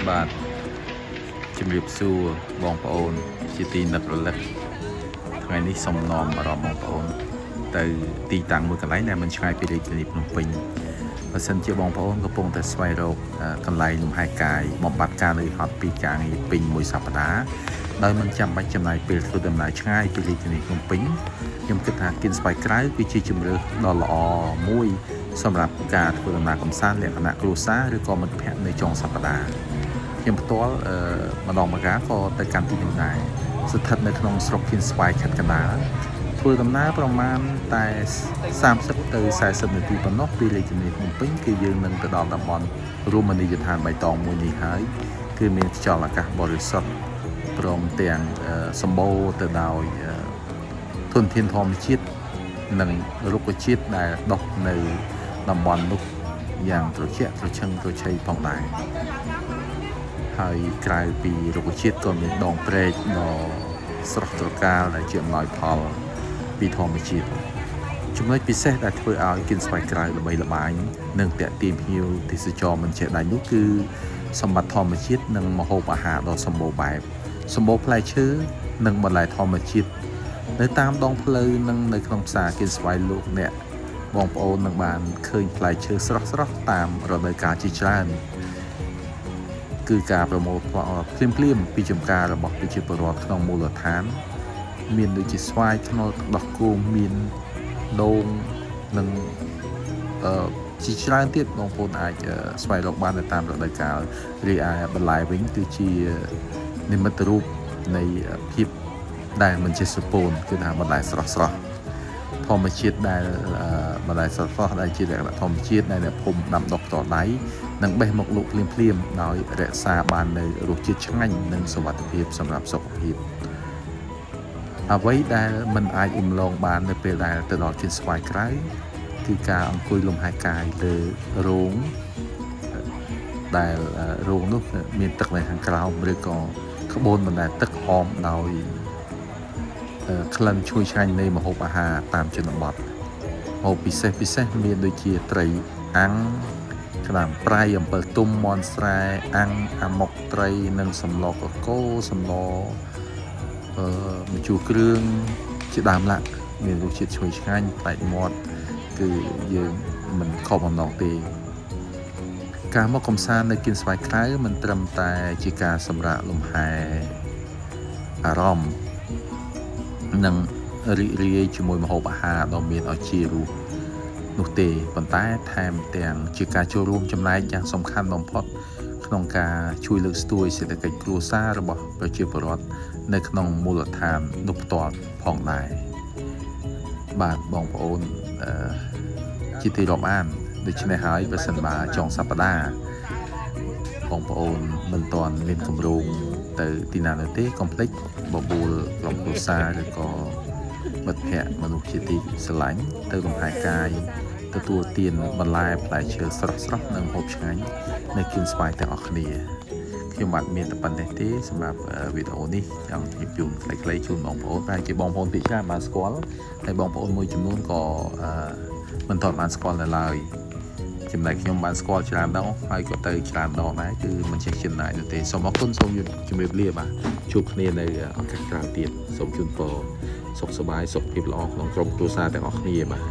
បាទជំរាបសួរបងប្អូនជាទីនឹករលឹកថ្ងៃនេះសូមនាំអារម្មណ៍បងប្អូនទៅទីតាំងមួយកន្លែងដែលមិនឆ្ងាយពីរាជធានីភ្នំពេញបើសិនជាបងប្អូនកំពុងតែស្វែងរកកន្លែងលំហែកាយបំបត្តិការនឿយហត់ពីការងារពេញមួយសប្តាហ៍ដោយមិនចាំបាច់ចំណាយពេលធ្វើដំណើរឆ្ងាយពីរាជធានីភ្នំពេញខ្ញុំគិតថាគិនស្វាយក្រៅគឺជាជម្រើសដ៏ល្អមួយសម្រាប់ការធ្វើដំណើរកម្សាន្តលក្ខណៈគ្រួសារឬក៏មិត្តភ័ក្តិនៅចុងសប្តាហ៍ខ្ញុំផ្ទាល់ម្ដងម្កាលក៏ទៅកាន់ទីនោះដែរស្ថិតនៅក្នុងស្រុកគៀនស្វាយខេត្តកណ្ដាលធ្វើដំណើរប្រមាណតែ30ទៅ40នាទីប៉ុណ្ណោះពីរាជធានីភ្នំពេញគឺយើងនឹងទៅដល់តំបន់រមណីយដ្ឋានបៃតងមួយនេះហើយគឺមានខ្យល់អាកាសបរិសុទ្ធព្រមទាំងសម្បូរទៅដោយធនធានធម្មជាតិនិងរុក្ខជាតិដែលដុះនៅតំបន់នោះយ៉ាងត្រជាក់ត្រឈឹងត្រឈៃផងដែរហើយក្រៅពីរុក្ខជាតិក៏មានដងព្រែកដ៏ស្រស់ត្រកាលដែលជាអំណោយផលពីធម្មជាតិចំណុចពិសេសដែលធ្វើឲ្យគៀនស្វាយក្រៅល្បីល្បាញនិងទាក់ទាញភ្ញៀវទេសចរមិនចេះដាច់នោះគឺសម្បត្តិធម្មជាតិនិងម្ហូបអាហារដ៏សម្បូរបែបសម្បូរផ្លែឈើនិងបន្លែធម្មជាតិនៅតាមដងផ្លូវនិងនៅក្នុងផ្សារគៀនស្វាយលោកអ្នកបងប្អូននឹងបានឃើញផ្លែឈើស្រស់ៗតាមរដូវកាលជាច្រើនគឺការប្រមូលផលភ្លាមៗពីចំការរបស់ប្រជាពលរដ្ឋក្នុងមូលដ្ឋានមានដូចជាស្វាយខ្នុរដោះគោមានដូងនិងជាច្រើនទៀតបងប្អូនអាចស្វែងរកបាននៅតាមរដូវកាលរីឯបន្លែវិញគឺជានិមិត្តរូបនៃភាពដែលមិនជាសពូនគឺថាបន្លែស្រស់ៗធម្មជាតិដែលបន្លែស្រស់ៗដែលជាលក្ខណៈធម្មជាតិដែលអ្នកភូមិដាំដុះផ្ទាល់ដៃនិងបេះមកលក់ភ្លាមៗដោយរក្សាបាននូវរសជាតិឆ្ងាញ់និងសុវត្ថិភាពសម្រាប់សុខភាពអ្វីដែលមិនអាចអ៊ំឡងបាននៅពេលដែលទៅដល់គៀនស្វាយក្រៅគឺការអង្គុយលំហែកាយលើរោងដែលរោងនោះមានទឹកនៅខាងក្រោមឬក៏ក្បូនបណ្ដែតទឹកអមដោយក្លិនឈ្ងុយឆ្ងាញ់នៃម្ហូបអាហារតាមជនបទម្ហូបពិសេសមានដូចជាត្រីអាំងក្តាមប្រៃអំពិលទុំមាន់ស្រែអាំងអាម៉ុកត្រីនិងសម្លកកូរសម្លម្ជូរគ្រឿងជាដើមឡាក់មានរសជាតិឈ្ងុយឆ្ងាញ់ប្លែកមាត់គឺយើងមិនខកបំណងទេការមកកំសាន្តនៅគៀនស្វាយក្រៅមិនត្រឹមតែជាការសម្រាកលំហែអារម្មណ៍និងរីករាយជាមួយម្ហូបអាហារដ៏មានឱជារសនោះទេប៉ុន្តែថែមទាំងជាការចូលរួមចំណែកយ៉ាងសំខាន់បំផុតក្នុងការជួយលើកស្ទួយសេដ្ឋកិច្ចគ្រួសាររបស់ប្រជាពលរដ្ឋនៅក្នុងមូលដ្ឋាននោះផ្ទាល់ផងដែរបាទបងប្អូនជាទីរាប់អានដូច្នេះហើយបើសិនបើចុងសប្តាហ៍បងប្អូនមិនទាន់មានគម្រោងទៅទីណានោះទេកុំភ្លេចបបួលក្រុមគ្រួសារឬក៏មិត្តភ័ក្តិមនុស្សជាទីស្រឡាញ់ទៅលំហែកាយទទួលទានបន្លែផ្លែឈើស្រស់ៗនិងម្ហូបឆ្ងាញ់នៅគៀនស្វាយទាំងអស់គ្នាខ្ញុំបាទមានតែប៉ុណ្ណេះទេសម្រាប់វីដេអូនេះចង់ជម្រាបជូនខ្លីៗជូនបងប្អូនតែជាបងប្អូនពិចារណាបានស្គាល់ហើយបងប្អូនមួយចំនួនក៏មិនទាន់បានស្គាល់នៅឡើយចំណែកខ្ញុំបានស្គាល់ច្រើនដងហើយក៏ទៅច្រើនដងដែរគឺមិនចេះចំណាយនោះទេសូមអរគុណសូមជម្រាបលាបាទជួបគ្នានៅឱកាសក្រោយទៀតសូមជូនពរសុខសប្បាយសុខភាពល្អក្នុងក្រុមគ្រួសារទាំងអស់គ្នាបាទ